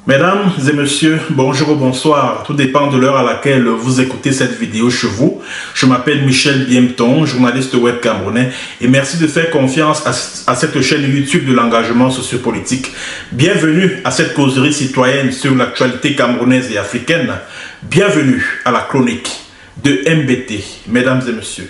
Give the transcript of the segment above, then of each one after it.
Mesdames et messieurs, bonjour ou bonsoir, tout dépend de l'heure à laquelle vous écoutez cette vidéo chez vous. Je m'appelle Michel Biemton, journaliste web camerounais, et merci de faire confiance à cette chaîne YouTube de l'engagement sociopolitique. Bienvenue à cette causerie citoyenne sur l'actualité camerounaise et africaine. Bienvenue à la chronique de MBT, mesdames et messieurs.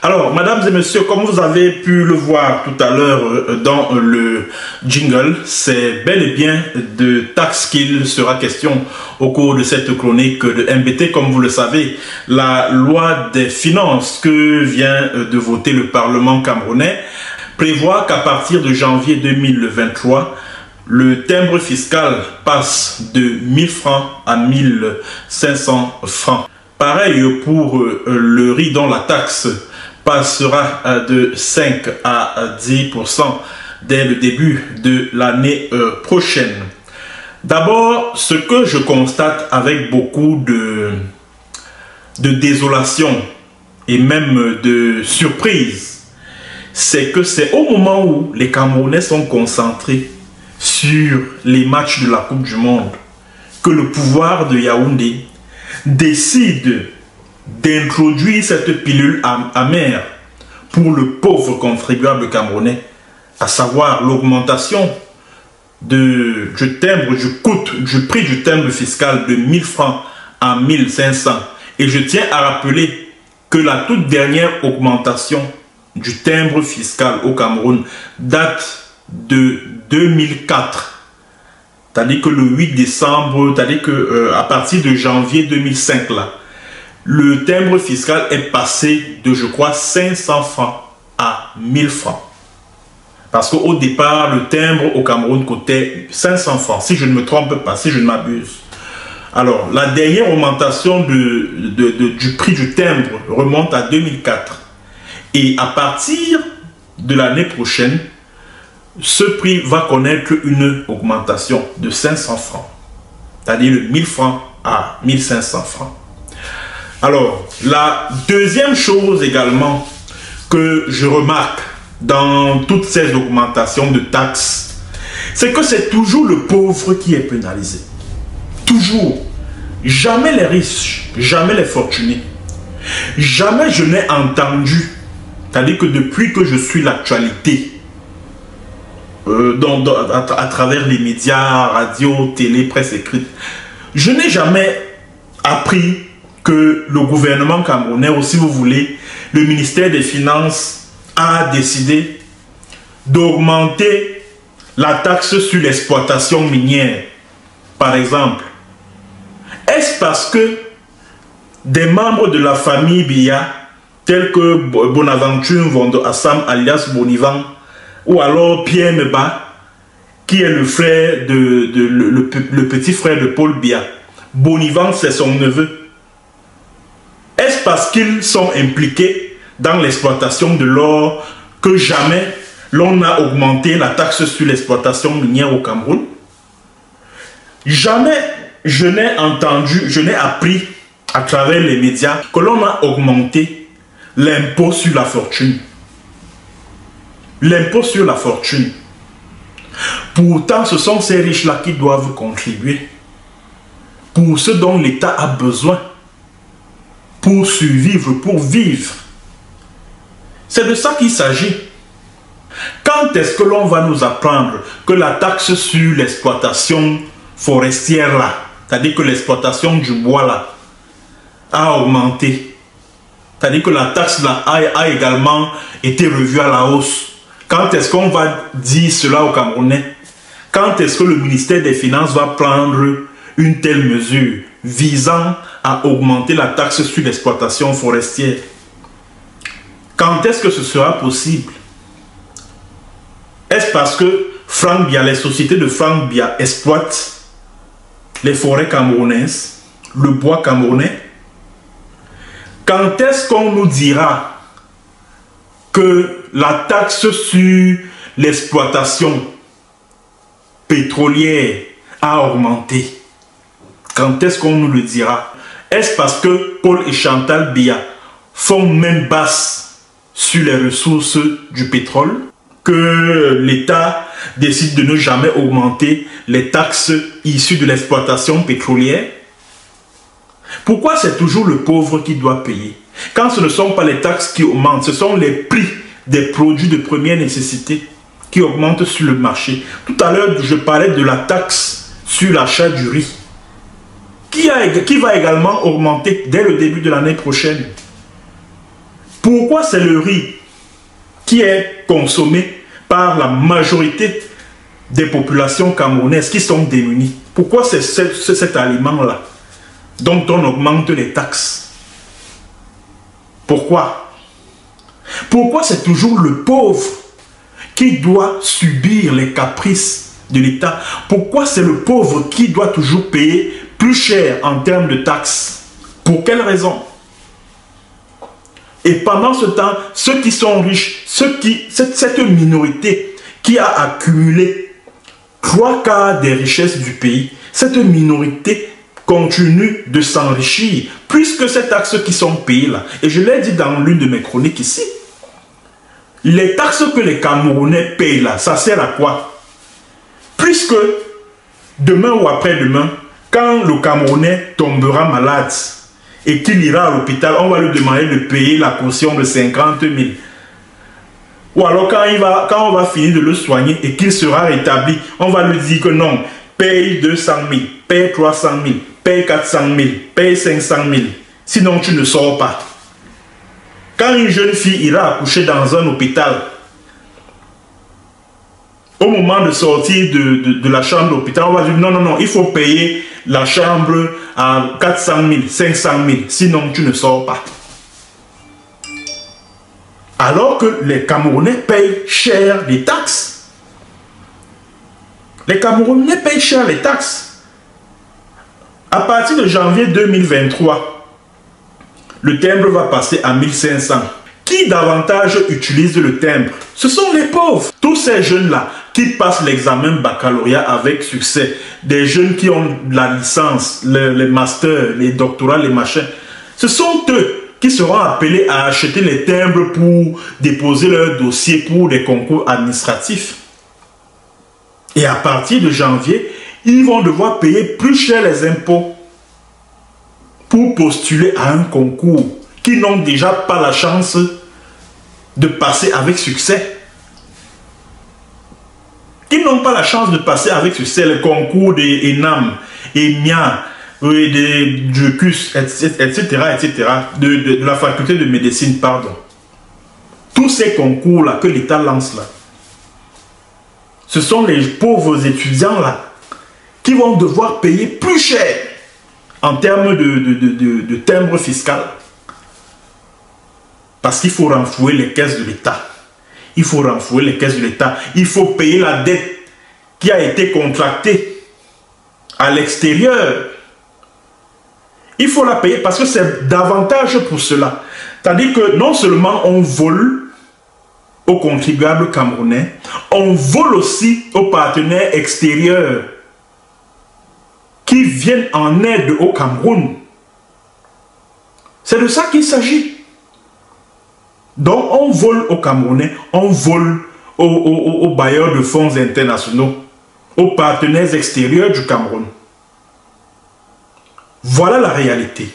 Alors, mesdames et messieurs, comme vous avez pu le voir tout à l'heure dans le jingle, c'est bel et bien de taxes qu'il sera question au cours de cette chronique de MBT. Comme vous le savez, la loi des finances que vient de voter le Parlement camerounais prévoit qu'à partir de janvier 2023, le timbre fiscal passe de 1000 francs à 1500 francs. Pareil pour le riz dont la taxe passera de 5 à 10% dès le début de l'année prochaine. D'abord, ce que je constate avec beaucoup de désolation et même de surprise, c'est que c'est au moment où les Camerounais sont concentrés sur les matchs de la Coupe du Monde que le pouvoir de Yaoundé décide d'introduire cette pilule amère pour le pauvre contribuable camerounais, à savoir l'augmentation du prix du timbre fiscal de 1000 francs à 1500. Et je tiens à rappeler que la toute dernière augmentation du timbre fiscal au Cameroun date de 2004. C'est-à-dire que le 8 décembre, c'est-à-dire que à partir de janvier 2005 là, le timbre fiscal est passé de, je crois, 500 francs à 1000 francs. Parce qu'au départ, le timbre au Cameroun coûtait 500 francs, si je ne me trompe pas, si je ne m'abuse. Alors, la dernière augmentation du prix du timbre remonte à 2004. Et à partir de l'année prochaine, ce prix va connaître une augmentation de 500 francs. C'est-à-dire de 1000 francs à 1500 francs. Alors, la deuxième chose également que je remarque dans toutes ces augmentations de taxes, c'est que c'est toujours le pauvre qui est pénalisé. Toujours. Jamais les riches, jamais les fortunés. Jamais je n'ai entendu, c'est-à-dire que depuis que je suis l'actualité, à travers les médias, radio, télé, presse écrite, je n'ai jamais appris que le gouvernement camerounais, ou si vous voulez, le ministère des Finances a décidé d'augmenter la taxe sur l'exploitation minière. Par exemple, est-ce parce que des membres de la famille Biya, tels que Bonaventure Vondo Assam alias Bonivan, ou alors Pierre Meba, qui est le frère le petit frère de Paul Biya, Bonivan c'est son neveu. Est-ce parce qu'ils sont impliqués dans l'exploitation de l'or que jamais l'on a augmenté la taxe sur l'exploitation minière au Cameroun? Jamais je n'ai entendu, je n'ai appris à travers les médias que l'on a augmenté l'impôt sur la fortune. L'impôt sur la fortune. Pourtant, ce sont ces riches-là qui doivent contribuer pour ce dont l'État a besoin pour survivre, pour vivre. C'est de ça qu'il s'agit. Quand est-ce que l'on va nous apprendre que la taxe sur l'exploitation forestière là, c'est-à-dire que l'exploitation du bois là, a augmenté? C'est-à-dire que la taxe là a également été revue à la hausse. Quand est-ce qu'on va dire cela aux Camerounais? Quand est-ce que le ministère des Finances va prendre une telle mesure visant à augmenter la taxe sur l'exploitation forestière? Quand est-ce que ce sera possible? Est-ce parce que Franck Biya, les sociétés de Franck Biya exploitent les forêts camerounaises, le bois camerounais? Quand est-ce qu'on nous dira que la taxe sur l'exploitation pétrolière a augmenté? Quand est-ce qu'on nous le dira? Est-ce parce que Paul et Chantal Biya font main basse sur les ressources du pétrole que l'État décide de ne jamais augmenter les taxes issues de l'exploitation pétrolière? Pourquoi c'est toujours le pauvre qui doit payer? Quand ce ne sont pas les taxes qui augmentent, ce sont les prix des produits de première nécessité qui augmentent sur le marché. Tout à l'heure, je parlais de la taxe sur l'achat du riz, qui va également augmenter dès le début de l'année prochaine. Pourquoi c'est le riz qui est consommé par la majorité des populations camerounaises qui sont démunies? Pourquoi c'est cet aliment-là dont on augmente les taxes? Pourquoi? Pourquoi c'est toujours le pauvre qui doit subir les caprices de l'État? Pourquoi c'est le pauvre qui doit toujours payer plus cher en termes de taxes? Pour quelle raison? Et pendant ce temps, ceux qui sont riches, cette minorité qui a accumulé 3/4 des richesses du pays, cette minorité continue de s'enrichir plus que ces taxes qui sont payées là. Et je l'ai dit dans l'une de mes chroniques ici. Les taxes que les Camerounais payent là, ça sert à quoi? Puisque demain ou après-demain, quand le Camerounais tombera malade et qu'il ira à l'hôpital, on va lui demander de payer la caution de 50 000. Ou alors quand on va finir de le soigner et qu'il sera rétabli, on va lui dire que non, paye 200 000, paye 300 000, paye 400 000, paye 500 000. Sinon tu ne sors pas. Quand une jeune fille ira accoucher dans un hôpital, au moment de sortir de la chambre d'hôpital, on va dire non, non, non, il faut payer la chambre à 400 000, 500 000, sinon tu ne sors pas. Alors que les Camerounais payent cher les taxes. Les Camerounais payent cher les taxes. À partir de janvier 2023, le timbre va passer à 1500. Qui davantage utilise le timbre? Ce sont les pauvres. Tous ces jeunes-là qui passent l'examen baccalauréat avec succès, des jeunes qui ont la licence, les masters, les doctorats, les machins, ce sont eux qui seront appelés à acheter les timbres pour déposer leur dossier pour des concours administratifs. Et à partir de janvier, ils vont devoir payer plus cher les impôts pour postuler à un concours qui n'ont déjà pas la chance de passer avec succès. Qui n'ont pas la chance de passer avec succès le concours des ENAM, EMIA, des JUCUS, etc., de la faculté de médecine, pardon. Tous ces concours-là que l'État lance là, ce sont les pauvres étudiants-là qui vont devoir payer plus cher en termes de timbre fiscal. Parce qu'il faut renflouer les caisses de l'État. Il faut renflouer les caisses de l'État. Il faut payer la dette qui a été contractée à l'extérieur. Il faut la payer parce que c'est davantage pour cela. C'est-à-dire que non seulement on vole aux contribuables camerounais, on vole aussi aux partenaires extérieurs qui viennent en aide au Cameroun. C'est de ça qu'il s'agit. Donc on vole aux Camerounais, on vole aux bailleurs de fonds internationaux, aux partenaires extérieurs du Cameroun. Voilà la réalité.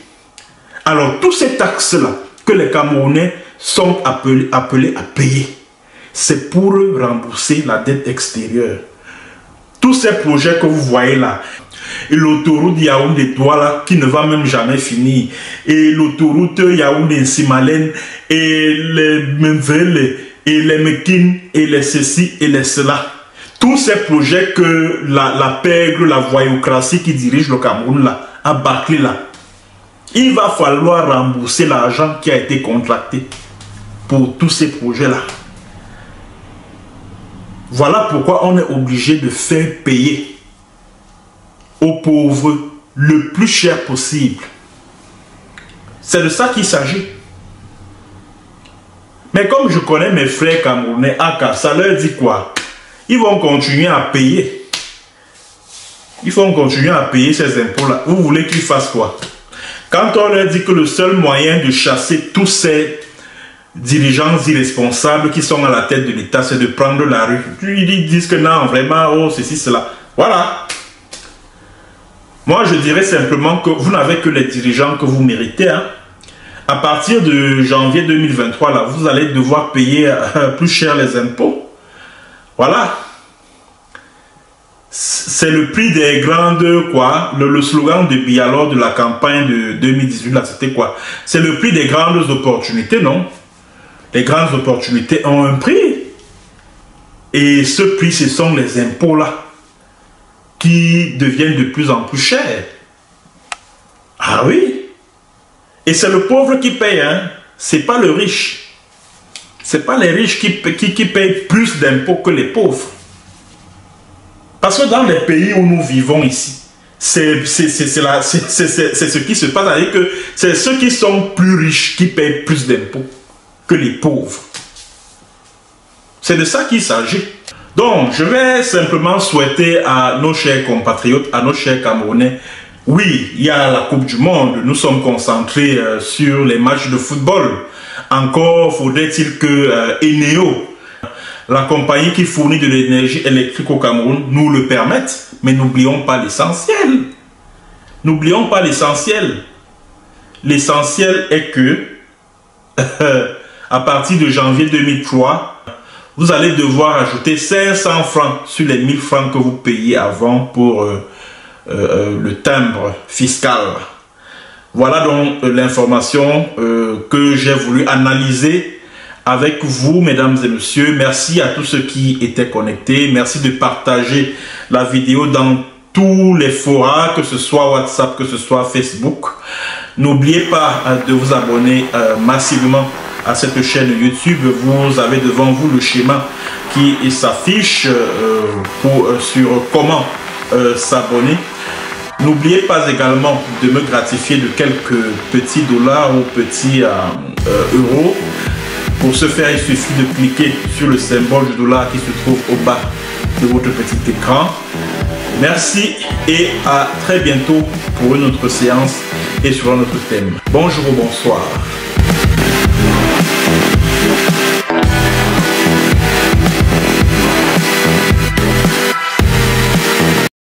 Alors, tous ces taxes-là que les Camerounais sont appelés à payer, c'est pour rembourser la dette extérieure. Tous ces projets que vous voyez là, et l'autoroute Yaoundé-Douala qui ne va même jamais finir, et l'autoroute Yaoundé-Nsimalen, et les Memvele, et les Mekine, et les ceci, et les cela. Tous ces projets que la pègre, la voyoucratie qui dirige le Cameroun là, à bâclé là, il va falloir rembourser l'argent qui a été contracté pour tous ces projets là. Voilà pourquoi on est obligé de faire payer aux pauvres le plus cher possible. C'est de ça qu'il s'agit. Mais comme je connais mes frères camerounais, ça leur dit quoi? Ils vont continuer à payer. Ils vont continuer à payer ces impôts-là. Vous voulez qu'ils fassent quoi? Quand on leur dit que le seul moyen de chasser tous ces dirigeants irresponsables qui sont à la tête de l'État, c'est de prendre la rue. Ils disent que non, vraiment, oh, ceci, cela. Voilà. Moi, je dirais simplement que vous n'avez que les dirigeants que vous méritez. Hein. À partir de janvier 2023, là, vous allez devoir payer plus cher les impôts. Voilà. C'est le prix des grandes, quoi. Le slogan de Bialor de la campagne de 2018, là, c'était quoi? C'est le prix des grandes opportunités, non? Les grandes opportunités ont un prix. Et ce prix, ce sont les impôts, là, qui deviennent de plus en plus chers. Ah oui. Et c'est le pauvre qui paye, hein. C'est pas le riche. C'est pas les riches qui payent plus d'impôts que les pauvres. Parce que dans les pays où nous vivons ici, c'est ce qui se passe. C'est-à-dire que c'est ceux qui sont plus riches qui payent plus d'impôts que les pauvres. C'est de ça qu'il s'agit. Donc, je vais simplement souhaiter à nos chers compatriotes, à nos chers Camerounais, oui, il y a la Coupe du Monde, nous sommes concentrés sur les matchs de football. Encore faudrait-il que Eneo, la compagnie qui fournit de l'énergie électrique au Cameroun, nous le permette, mais n'oublions pas l'essentiel. N'oublions pas l'essentiel. L'essentiel est que, à partir de janvier 2003, vous allez devoir ajouter 500 francs sur les 1000 francs que vous payez avant pour le timbre fiscal. Voilà donc l'information que j'ai voulu analyser avec vous, mesdames et messieurs. Merci à tous ceux qui étaient connectés. Merci de partager la vidéo dans tous les forums, que ce soit WhatsApp, que ce soit Facebook. N'oubliez pas de vous abonner massivement à cette chaîne YouTube. Vous avez devant vous le schéma qui s'affiche sur comment s'abonner. N'oubliez pas également de me gratifier de quelques petits dollars ou petits euros. Pour ce faire, il suffit de cliquer sur le symbole du dollar qui se trouve au bas de votre petit écran. Merci et à très bientôt pour une autre séance et sur un autre thème. Bonjour ou bonsoir.